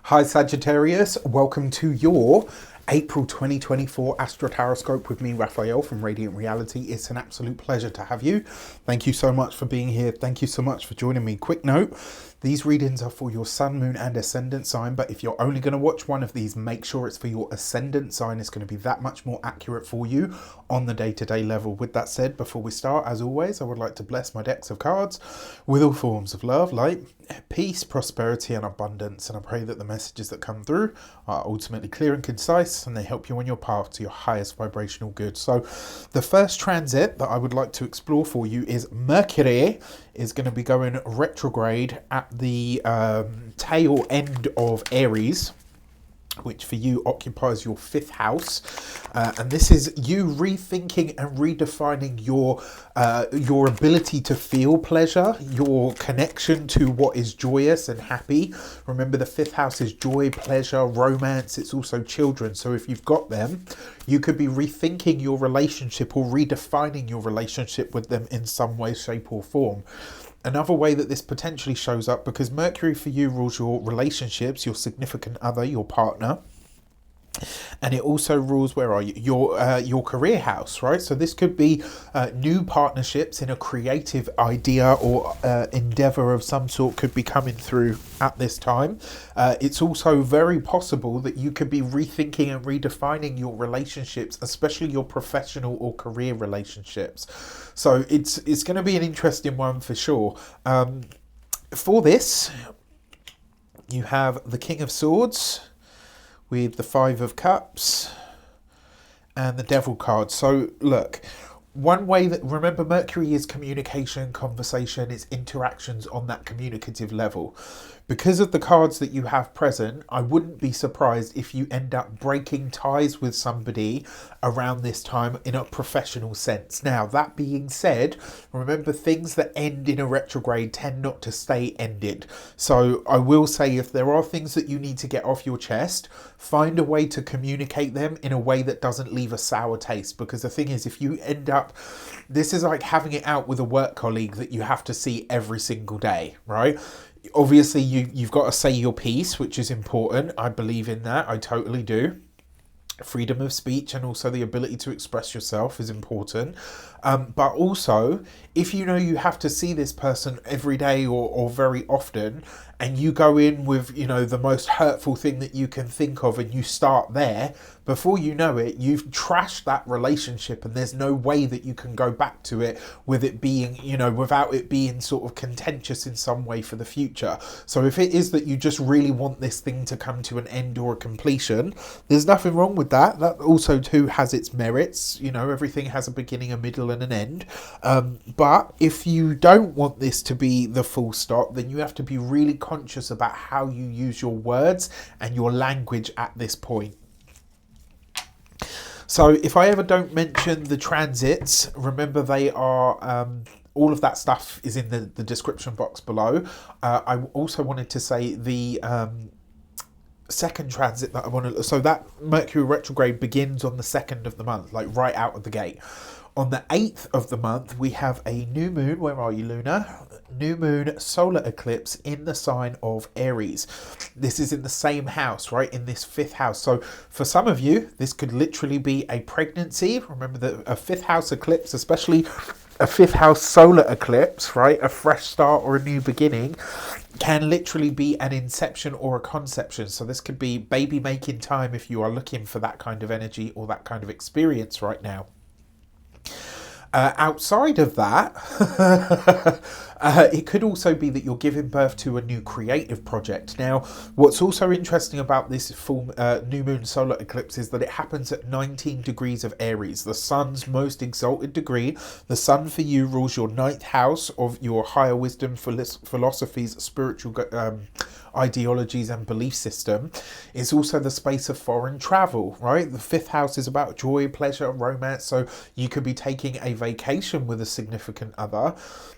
Hi Sagittarius, welcome to your April 2024 Astro Tarot with me, Raphael from Reydiant Reality. It's an absolute pleasure to have you. Thank you so much for being here. Thank you so much for joining me. Quick note, these readings are for your sun, moon and ascendant sign, but if you're only going to watch one of these, make sure it's for your ascendant sign. It's going to be that much more accurate for you on the day-to-day level. With that said, before we start, as always, I would like to bless my decks of cards with all forms of love, light, peace, prosperity and abundance. And I pray that the messages that come through are ultimately clear and concise and they help you on your path to your highest vibrational good. So the first transit that I would like to explore for you is Mercury is going to be going retrograde at the tail end of Aries, which for you occupies your 5th house, and this is you rethinking and redefining your ability to feel pleasure, your connection to what is joyous and happy. Remember, the 5th house is joy, pleasure, romance. It's also children. So if you've got them, you could be rethinking your relationship or redefining your relationship with them in some way, shape or form. Another way that this potentially shows up, because Mercury for you rules your relationships, your significant other, your partner, and it also rules, where are you, your career house, right? So this could be new partnerships in a creative idea or endeavor of some sort could be coming through at this time. It's also very possible that you could be rethinking and redefining your relationships, especially your professional or career relationships. So it's going to be an interesting one for sure. For this, you have the King of Swords with the 5 of Cups and the Devil card. So look, one way that, remember, Mercury is communication, conversation, it's interactions on that communicative level. Because of the cards that you have present, I wouldn't be surprised if you end up breaking ties with somebody around this time in a professional sense. Now, that being said, remember, things that end in a retrograde tend not to stay ended. So I will say, if there are things that you need to get off your chest, find a way to communicate them in a way that doesn't leave a sour taste. Because the thing is, if you end up, this is like having it out with a work colleague that you have to see every single day, right? Obviously, you've got to say your piece, which is important. I believe in that. I totally do. Freedom of speech and also the ability to express yourself is important. But also, if you know you have to see this person every day or very often, and you go in with, you know, the most hurtful thing that you can think of and you start there, before you know it, you've trashed that relationship and there's no way that you can go back to it with it being, you know, without it being sort of contentious in some way for the future. So if it is that you just really want this thing to come to an end or a completion, there's nothing wrong with that. That also too has its merits. You know, everything has a beginning, a middle and an end. But if you don't want this to be the full stop, then you have to be really conscious about how you use your words and your language at this point. So if I ever don't mention the transits, remember they are, all of that stuff is in the description box below. I also wanted to say the second transit that I want to, so that Mercury retrograde begins on the 2nd of the month, like right out of the gate. On the 8th of the month, we have a new moon. Where are you, Luna? New moon solar eclipse in the sign of Aries. This is in the same house, right? In this 5th house. So for some of you, this could literally be a pregnancy. Remember that a 5th house eclipse, especially a 5th house solar eclipse, right? A fresh start or a new beginning can literally be an inception or a conception. So this could be baby making time if you are looking for that kind of energy or that kind of experience right now. Outside of that, it could also be that you're giving birth to a new creative project. Now, what's also interesting about this full new moon solar eclipse is that it happens at 19 degrees of Aries, the sun's most exalted degree. The sun for you rules your 9th house of your higher wisdom, philosophies, spiritual ideologies and belief system. It's also the space of foreign travel, right? The 5th house is about joy, pleasure, romance. So you could be taking a vacation with a significant other.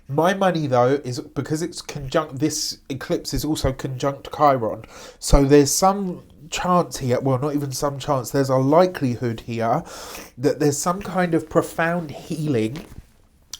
My money though is because it's conjunct, this eclipse is also conjunct Chiron. So there's some chance here, well, not even some chance, there's a likelihood here that there's some kind of profound healing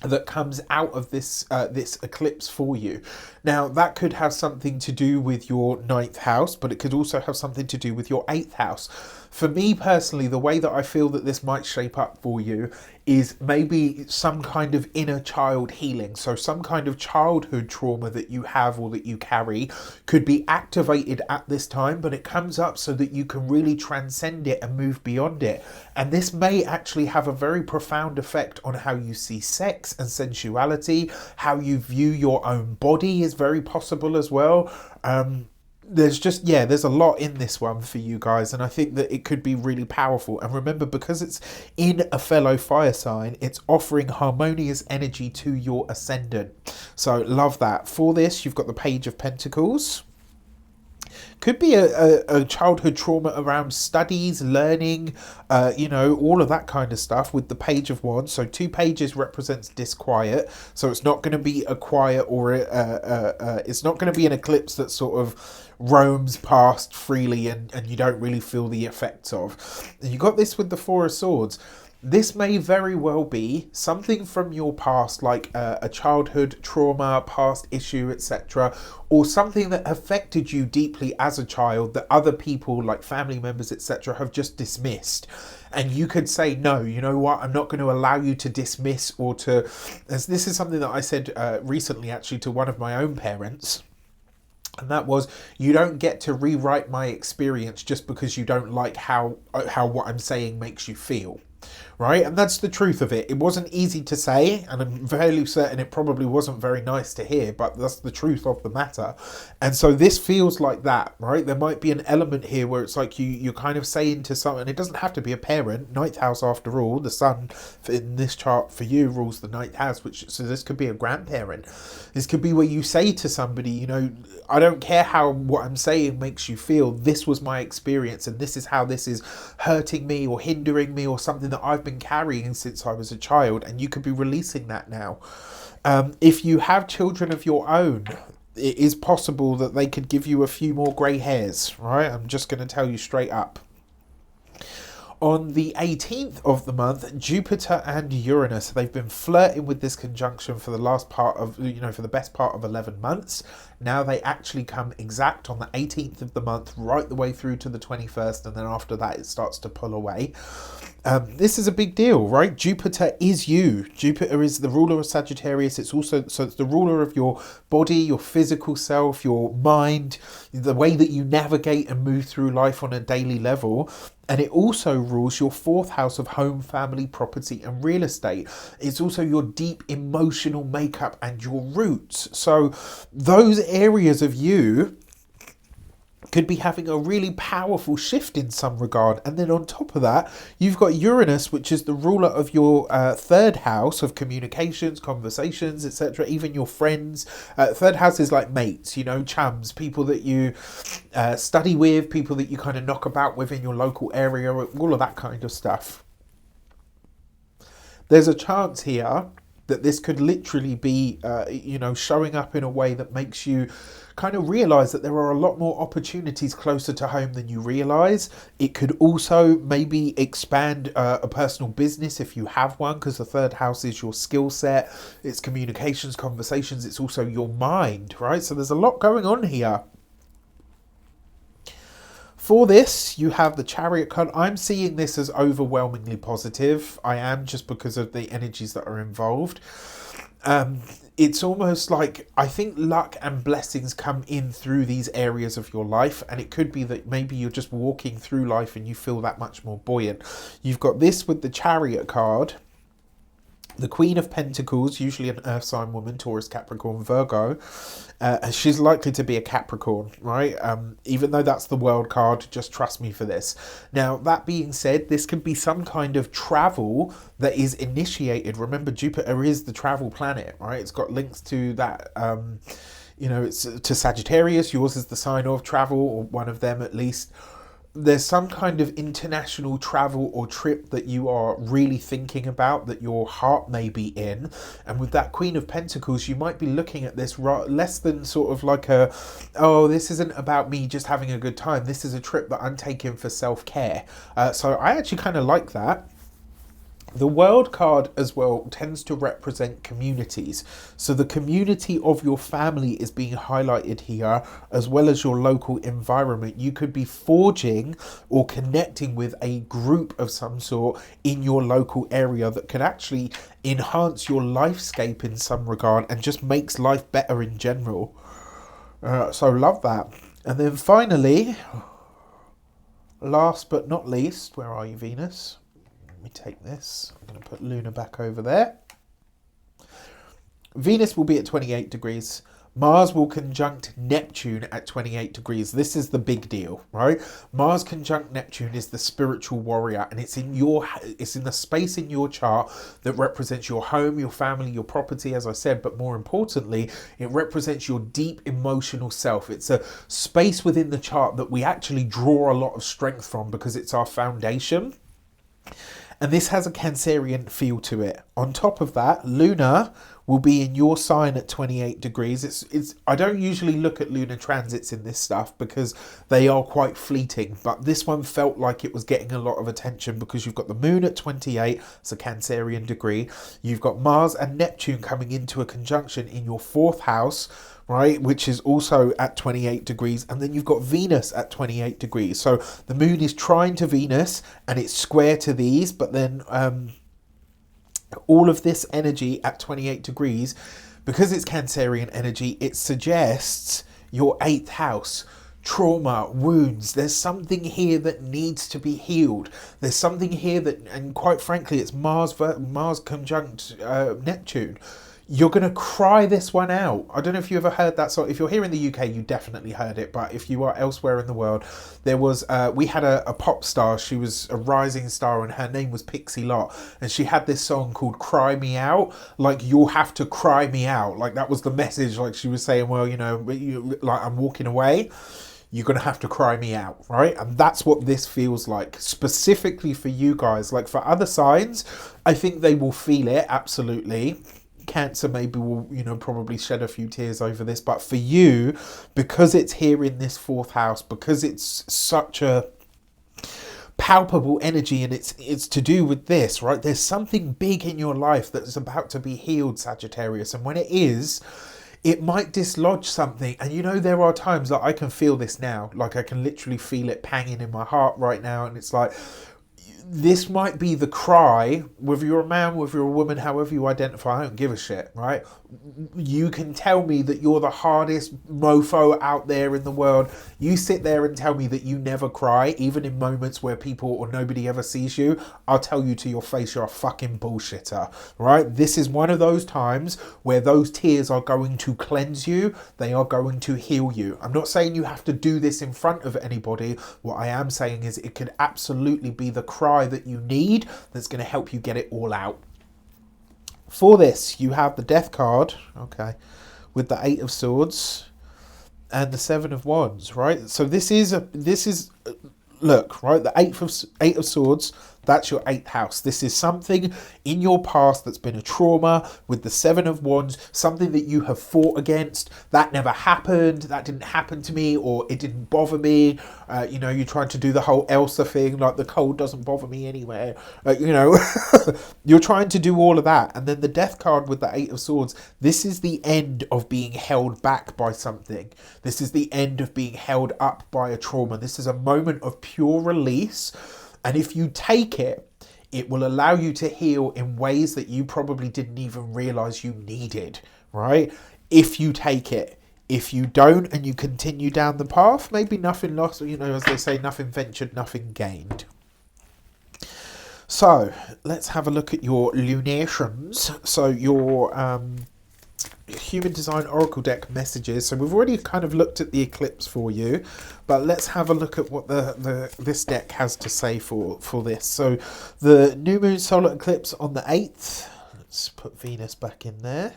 that comes out of this this eclipse for you. Now, that could have something to do with your ninth house, but it could also have something to do with your eighth house. For me personally, the way that I feel that this might shape up for you is maybe some kind of inner child healing. So some kind of childhood trauma that you have or that you carry could be activated at this time, but it comes up so that you can really transcend it and move beyond it. And this may actually have a very profound effect on how you see sex and sensuality, how you view your own body is very possible as well. There's a lot in this one for you guys, and I think that it could be really powerful. And remember, because it's in a fellow fire sign, it's offering harmonious energy to your ascendant. So love that. For this, you've got the Page of Pentacles. Could be a childhood trauma around studies, learning, all of that kind of stuff with the Page of Wands. So 2 pages represents disquiet. So it's not going to be a quiet or it's not going to be an eclipse that sort of roams past freely and you don't really feel the effects of. And you got this with the Four of Swords. This may very well be something from your past, like a childhood trauma, past issue, etc., or something that affected you deeply as a child that other people, like family members, etc., have just dismissed. And you could say, no, you know what, I'm not going to allow you to dismiss or to... As this is something that I said recently, actually, to one of my own parents. And that was, you don't get to rewrite my experience just because you don't like how what I'm saying makes you feel. Right? And that's the truth of it. It wasn't easy to say, and I'm fairly certain it probably wasn't very nice to hear, but that's the truth of the matter. And so this feels like that, right? There might be an element here where it's like you're kind of saying to someone, it doesn't have to be a parent, ninth house after all, the sun in this chart for you rules the ninth house, so this could be a grandparent. This could be where you say to somebody, I don't care how what I'm saying makes you feel, this was my experience and this is how this is hurting me or hindering me or something that I've been carrying since I was a child, and you could be releasing that now. If you have children of your own, it is possible that they could give you a few more grey hairs, right? I'm just going to tell you straight up. On the 18th of the month, Jupiter and Uranus, they've been flirting with this conjunction for the last part of, for the best part of 11 months. Now they actually come exact on the 18th of the month, right the way through to the 21st, and then after that it starts to pull away. This is a big deal, right? Jupiter is you. Jupiter is the ruler of Sagittarius. It's the ruler of your body, your physical self, your mind, the way that you navigate and move through life on a daily level. And it also rules your 4th house of home, family, property, and real estate. It's also your deep emotional makeup and your roots. So those areas of you could be having a really powerful shift in some regard. And then on top of that, you've got Uranus, which is the ruler of your 3rd house of communications, conversations, etc., even your friends. 3rd house is like mates, chums, people that you study with, people that you kind of knock about with in your local area, all of that kind of stuff. There's a chance here that this could literally be, showing up in a way that makes you kind of realize that there are a lot more opportunities closer to home than you realize. It could also maybe expand a personal business if you have one, because the 3rd house is your skill set, it's communications, conversations, it's also your mind, right? So there's a lot going on here. For this, you have the Chariot card. I'm seeing this as overwhelmingly positive. I am, just because of the energies that are involved. It's almost like, I think luck and blessings come in through these areas of your life, and it could be that maybe you're just walking through life and you feel that much more buoyant. You've got this with the Chariot card. The Queen of Pentacles, usually an earth sign woman, Taurus, Capricorn, Virgo. She's likely to be a Capricorn, right? Even though that's the world card, just trust me for this. Now, that being said, this could be some kind of travel that is initiated. Remember, Jupiter is the travel planet, right? It's got links to that, it's to Sagittarius. Yours is the sign of travel, or one of them at least. There's some kind of international travel or trip that you are really thinking about, that your heart may be in. And with that Queen of Pentacles, you might be looking at this less than sort of like this isn't about me just having a good time. This is a trip that I'm taking for self-care. So I actually kind of like that. The World card as well tends to represent communities. So the community of your family is being highlighted here, as well as your local environment. You could be forging or connecting with a group of some sort in your local area that can actually enhance your lifescape in some regard and just makes life better in general. So love that. And then finally, last but not least, where are you, Venus? Let me take this. I'm going to put Luna back over there. Venus will be at 28 degrees. Mars will conjunct Neptune at 28 degrees. This is the big deal, right? Mars conjunct Neptune is the spiritual warrior, and it's in the space in your chart that represents your home, your family, your property, as I said, but more importantly, it represents your deep emotional self. It's a space within the chart that we actually draw a lot of strength from because it's our foundation. And this has a Cancerian feel to it. On top of that, Luna will be in your sign at 28 degrees. I don't usually look at lunar transits in this stuff because they are quite fleeting, but this one felt like it was getting a lot of attention because you've got the moon at 28, it's a Cancerian degree. You've got Mars and Neptune coming into a conjunction in your 4th house, right, which is also at 28 degrees, and then you've got Venus at 28 degrees. So the moon is trine to Venus and it's square to these, but then all of this energy at 28 degrees, because it's Cancerian energy, it suggests your 8th house, trauma, wounds. There's something here that needs to be healed. There's something here that, and quite frankly, it's Mars conjunct Neptune. You're going to cry this one out. I don't know if you ever heard that song. If you're here in the UK, you definitely heard it. But if you are elsewhere in the world, there was, we had a pop star. She was a rising star and her name was Pixie Lott. And she had this song called Cry Me Out. Like, you'll have to cry me out. Like, that was the message. Like, she was saying, well, you know, like, I'm walking away. You're going to have to cry me out, right? And that's what this feels like, specifically for you guys. Like, for other signs, I think they will feel it, absolutely. Cancer maybe will, you know, probably shed a few tears over this, but for you, because it's here in this 4th house, because it's such a palpable energy, and it's to do with this, right? There's something big in your life that's about to be healed, Sagittarius, and when it is, it might dislodge something. And you know, there are times that I can feel this now, like I can literally feel it panging in my heart right now, and it's like, this might be the cry, whether you're a man, whether you're a woman, however you identify, I don't give a shit, right? You can tell me that you're the hardest mofo out there in the world. You sit there and tell me that you never cry, even in moments where people or nobody ever sees you. I'll tell you to your face, you're a fucking bullshitter, right? This is one of those times where those tears are going to cleanse you. They are going to heal you. I'm not saying you have to do this in front of anybody. What I am saying is it could absolutely be the cry that you need that's going to help you get it all out. For this, you have the Death card, okay, with the 8 of Swords and the 7 of Wands, right? So this is look, right, the 8 of Swords, that's your 8th house. This is something in your past that's been a trauma. With the 7 of Wands, something that you have fought against. That never happened. That didn't happen to me, or it didn't bother me. You know, you're trying to do the whole Elsa thing, like the cold doesn't bother me anywhere. You know, you're trying to do all of that. And then the Death card with the 8 of Swords, this is the end of being held back by something. This is the end of being held up by a trauma. This is a moment of pure release. And if you take it, it will allow you to heal in ways that you probably didn't even realize you needed, right? If you take it. If you don't and you continue down the path, maybe nothing lost, you know, as they say, nothing ventured, nothing gained. So let's have a look at your lunations. So your Human Design Oracle deck messages. So we've already kind of looked at the eclipse for you, but let's have a look at what this deck has to say for this. So the new moon solar eclipse on the 8th, let's put Venus back in there,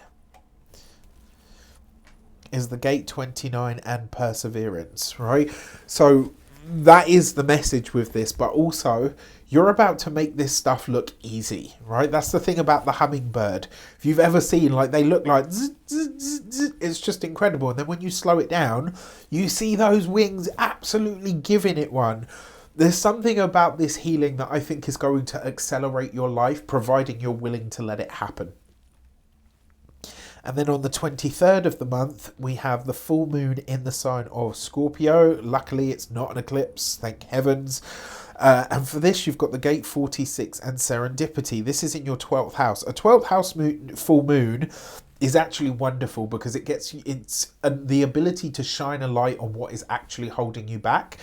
is the gate 29 and perseverance, right? So that is the message with this, but also you're about to make this stuff look easy, right? That's the thing about the hummingbird. If you've ever seen, like, they look like zzz, zzz, zzz, zzz, it's just incredible. And then when you slow it down, you see those wings absolutely giving it one. There's something about this healing that I think is going to accelerate your life, providing you're willing to let it happen. And then on the 23rd of the month, we have the full moon in the sign of Scorpio. Luckily, it's not an eclipse, thank heavens. And for this, you've got the gate 46 and serendipity. This is in your 12th house. A 12th house full moon is actually wonderful because it's the ability to shine a light on what is actually holding you back.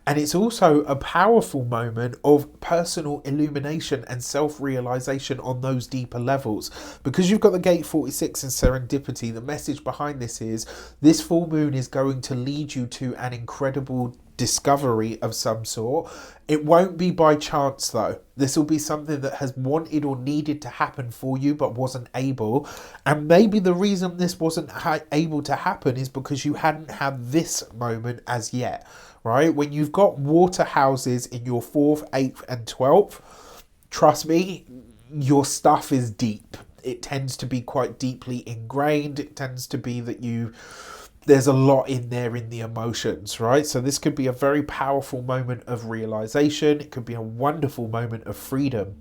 And it's also a powerful moment of personal illumination and self-realization on those deeper levels. Because you've got the gate 46 and serendipity, the message behind this is this full moon is going to lead you to an incredible discovery of some sort. It won't be by chance though. This will be something that has wanted or needed to happen for you but wasn't able. And maybe the reason this wasn't able to happen is because you hadn't had this moment as yet. Right? When you've got water houses in your 4th, 8th and 12th, trust me, your stuff is deep. It tends to be quite deeply ingrained. It tends to be that there's a lot in there in the emotions, right? So this could be a very powerful moment of realization. It could be a wonderful moment of freedom,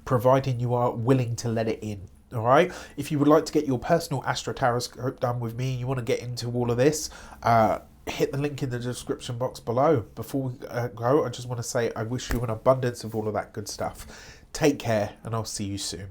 providing you are willing to let it in. All right. If you would like to get your personal Astro Tarot scope done with me, and you want to get into all of this, hit the link in the description box below. Before we go, I just want to say I wish you an abundance of all of that good stuff. Take care, and I'll see you soon.